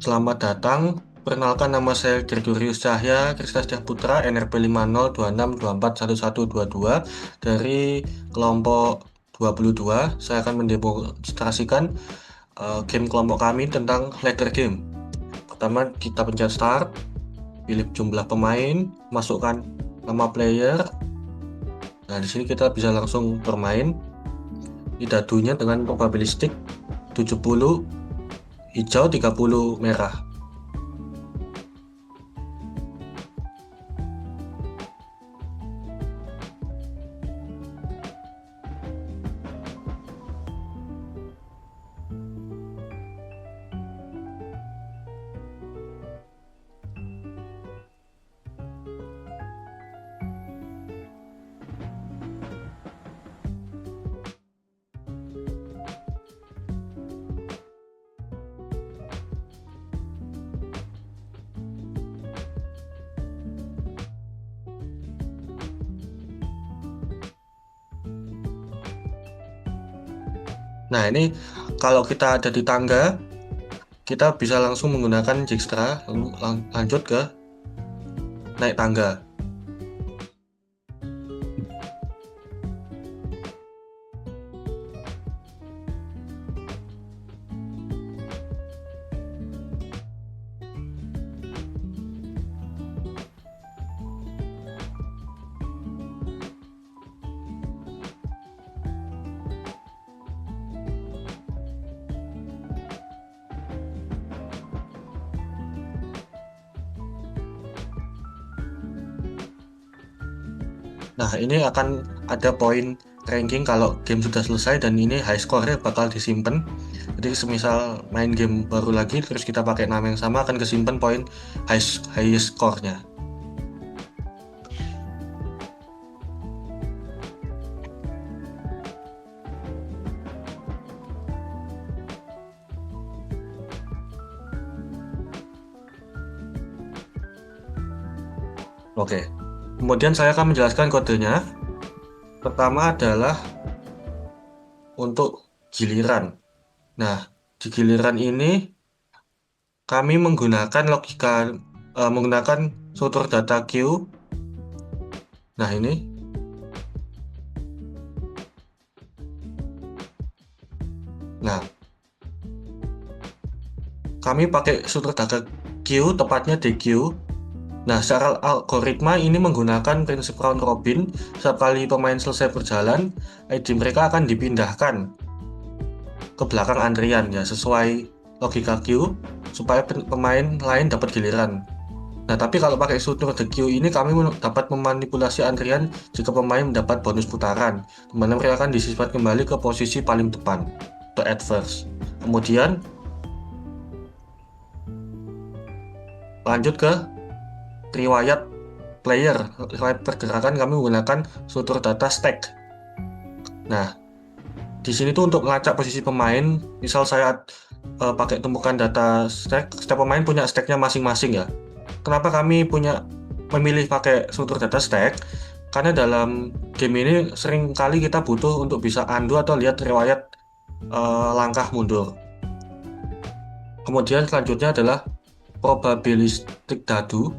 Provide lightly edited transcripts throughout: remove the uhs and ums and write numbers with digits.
Selamat datang. Perkenalkan, nama saya Gregorius Cahya, Krisna Setia Putra, NRP 5026241122 dari kelompok 22. Saya akan mendemonstrasikan game kelompok kami tentang ladder game. Pertama, kita pencet start, pilih jumlah pemain, masukkan nama player. Nah, di sini kita bisa langsung bermain. Di dadunya dengan probabilistik 70 hijau, 30 merah. Nah, ini kalau kita ada di tangga, kita bisa langsung menggunakan Dijkstra, lalu lanjut ke naik tangga. Nah, ini akan ada poin ranking kalau game sudah selesai dan ini high score-nya bakal disimpan. Jadi semisal main game baru lagi terus kita pakai nama yang sama akan kesimpan poin high score-nya. Oke. Kemudian saya akan menjelaskan kodenya. Pertama adalah untuk giliran. Nah, di giliran ini kami menggunakan menggunakan struktur data queue. Nah, ini. Nah, kami pakai struktur data queue, tepatnya DQ. Nah, secara algoritma ini menggunakan prinsip round robin. Setiap kali pemain selesai berjalan, ID mereka akan dipindahkan ke belakang antrian ya, sesuai logika queue supaya pemain lain dapat giliran. Nah, tapi kalau pakai struktur the queue ini kami dapat memanipulasi antrian jika pemain mendapat bonus putaran, di mana mereka akan disisipkan kembali ke posisi paling depan atau adverse. Kemudian lanjut ke riwayat player, riwayat pergerakan kami menggunakan struktur data stack. Nah, di sini tuh untuk melacak posisi pemain, misal saya pakai tumpukan data stack, setiap pemain punya stacknya masing-masing ya. Kenapa kami memilih pakai struktur data stack? Karena dalam game ini sering kali kita butuh untuk bisa undo atau lihat riwayat langkah mundur. Kemudian selanjutnya adalah probabilistic dadu.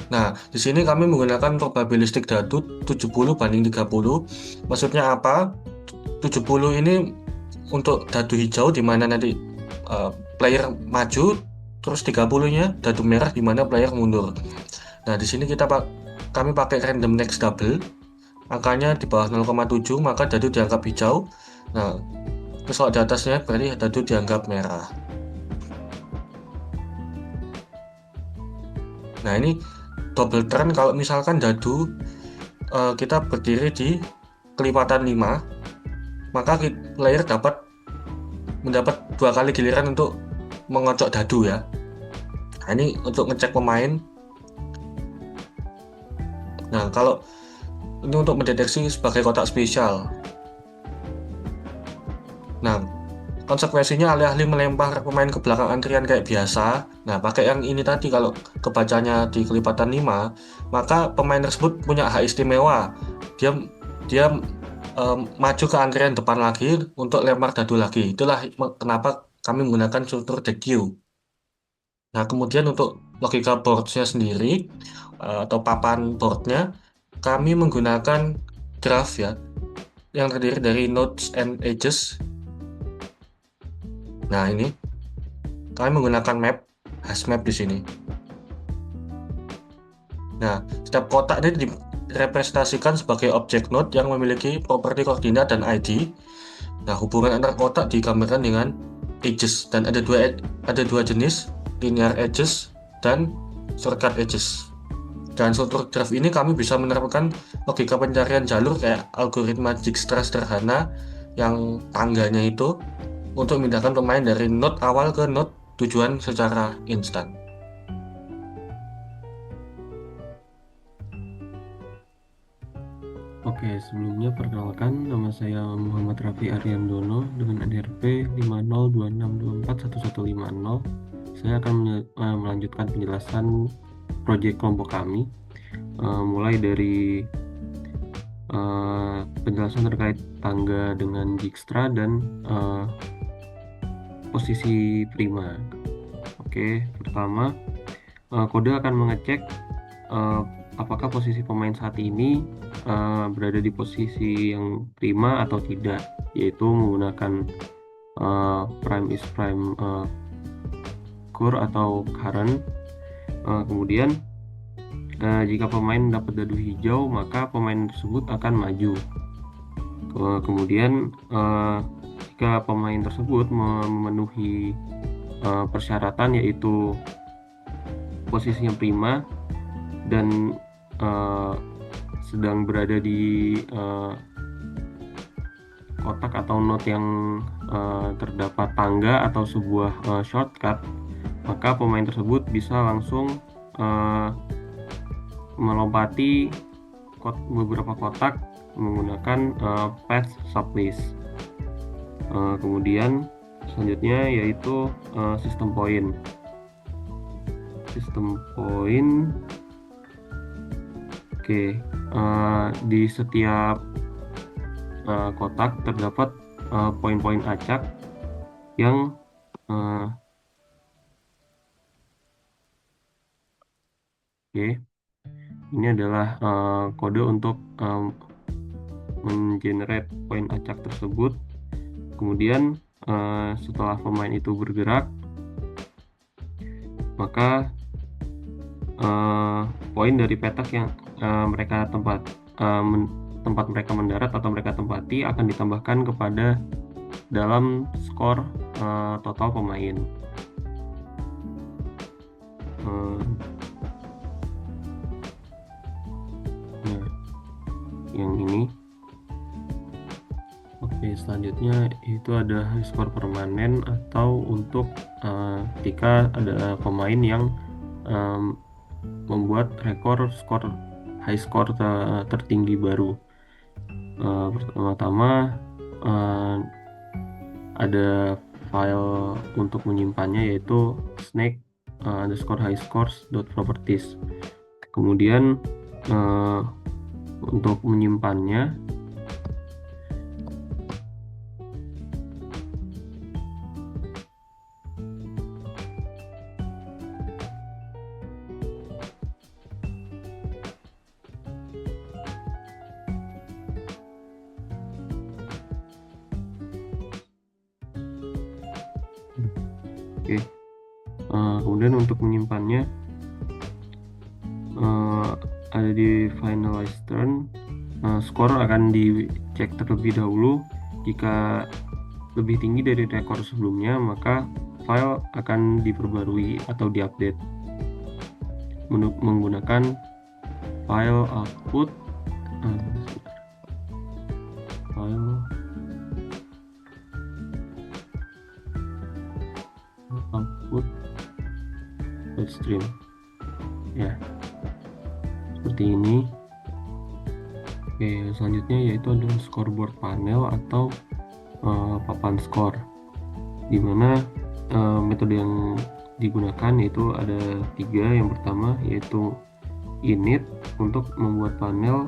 Nah, di sini kami menggunakan probabilistik dadu 70/30. Maksudnya apa? 70 ini untuk dadu hijau di mana nanti player maju, terus 30-nya dadu merah di mana player mundur. Nah, di sini kami pakai random next double. Angkanya di bawah 0,7, maka dadu dianggap hijau. Nah, terus kalau di atasnya berarti dadu dianggap merah. Nah, ini double turn kalau misalkan dadu kita berdiri di kelipatan 5, maka player mendapat 2 kali giliran untuk mengocok dadu ya. Nah, ini untuk ngecek pemain. Nah, kalau ini untuk mendeteksi sebagai kotak spesial. Nah, konsekuensinya alih-alih melempar pemain ke belakang antrian kayak biasa, nah pakai yang ini tadi, kalau kebacanya di kelipatan 5, maka pemain tersebut punya hak istimewa. Dia dia maju ke antrian depan lagi untuk lempar dadu lagi. Itulah kenapa kami menggunakan struktur the queue. Nah, kemudian untuk logika boardnya sendiri atau papan boardnya, kami menggunakan graph ya, yang terdiri dari nodes and edges. Nah, ini kami menggunakan map, hash map di sini. Nah, setiap kotak ini direpresentasikan sebagai objek node yang memiliki properti koordinat dan ID. Nah, hubungan antar kotak digambarkan dengan edges dan ada dua jenis, linear edges dan shortcut edges. Dan struktur graph ini kami bisa menerapkan logika pencarian jalur kayak algoritma Dijkstra sederhana yang tangganya itu untuk memindahkan pemain dari node awal ke node tujuan secara instan. Oke, sebelumnya perkenalkan, nama saya Muhammad Raffi Ariandono dengan NRP 502624150. Saya akan melanjutkan penjelasan proyek kelompok kami, mulai dari penjelasan terkait tangga dengan Dijkstra dan posisi prima. Oke, pertama, kode akan mengecek apakah posisi pemain saat ini berada di posisi yang prima atau tidak, yaitu menggunakan prime is prime core atau current. Kemudian jika pemain dapat dadu hijau, maka pemain tersebut akan maju. Kemudian jika pemain tersebut memenuhi persyaratan, yaitu posisinya prima dan sedang berada di kotak atau node yang terdapat tangga atau sebuah shortcut, maka pemain tersebut bisa langsung melompati beberapa kotak menggunakan path sublist. Kemudian selanjutnya yaitu sistem point. Oke, di setiap kotak terdapat poin-poin acak yang ini adalah kode untuk mengenerate poin acak tersebut. Kemudian setelah pemain itu bergerak, maka poin dari petak yang tempat mereka mendarat atau mereka tempati akan ditambahkan kepada dalam skor total pemain. Nah, yang ini. Oke, selanjutnya itu ada high score permanen atau untuk ketika ada pemain yang membuat rekor high score tertinggi baru. Pertama-tama ada file untuk menyimpannya, yaitu snake_highscores.properties. Kemudian untuk menyimpannya kemudian untuk menyimpannya ada di finalize turn. Skor akan dicek terlebih dahulu. Jika lebih tinggi dari rekor sebelumnya, maka file akan diperbarui atau diupdate menggunakan file output stream ya, seperti ini. Oke, selanjutnya yaitu adalah scoreboard panel atau papan skor, dimana metode yang digunakan yaitu ada 3. Yang pertama yaitu init untuk membuat panel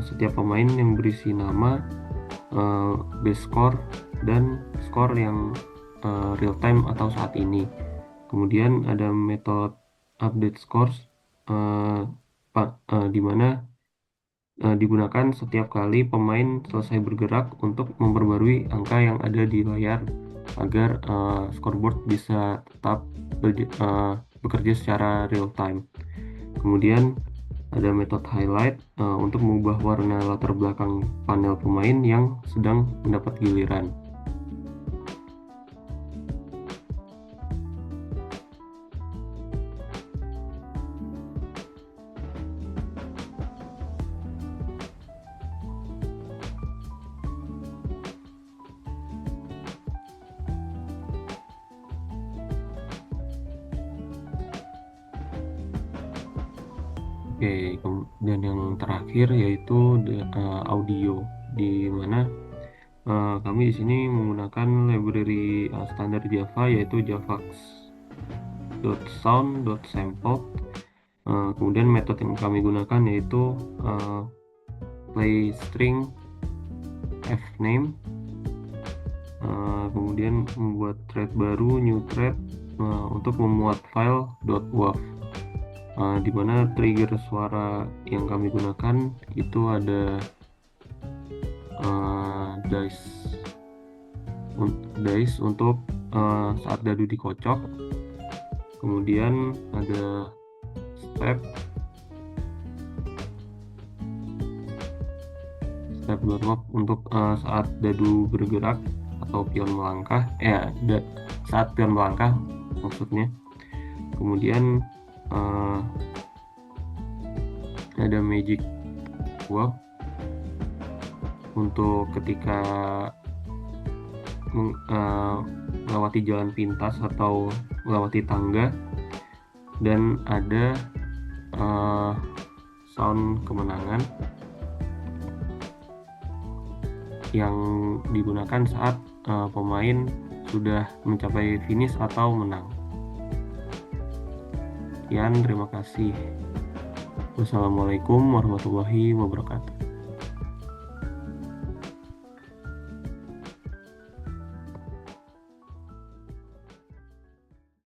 setiap pemain yang berisi nama, base score, dan skor yang real time atau saat ini. Kemudian ada metode update scores, di mana digunakan setiap kali pemain selesai bergerak untuk memperbarui angka yang ada di layar agar scoreboard bisa tetap bekerja secara real time. Kemudian ada metode highlight untuk mengubah warna latar belakang panel pemain yang sedang mendapat giliran. Oke, dan yang terakhir yaitu audio, di mana kami di sini menggunakan library standar Java yaitu javax.sound.sample. Kemudian metode yang kami gunakan yaitu play string fname. Kemudian membuat thread baru, new thread, untuk memuat file .wav. Di mana trigger suara yang kami gunakan itu ada dice untuk saat dadu dikocok. Kemudian ada step .wav untuk saat dadu bergerak atau pion melangkah, saat pion melangkah maksudnya. Kemudian ada magic wav untuk ketika melewati jalan pintas atau melewati tangga, dan ada sound kemenangan yang digunakan saat pemain sudah mencapai finish atau menang. Sekian, terima kasih. Wassalamualaikum warahmatullahi wabarakatuh.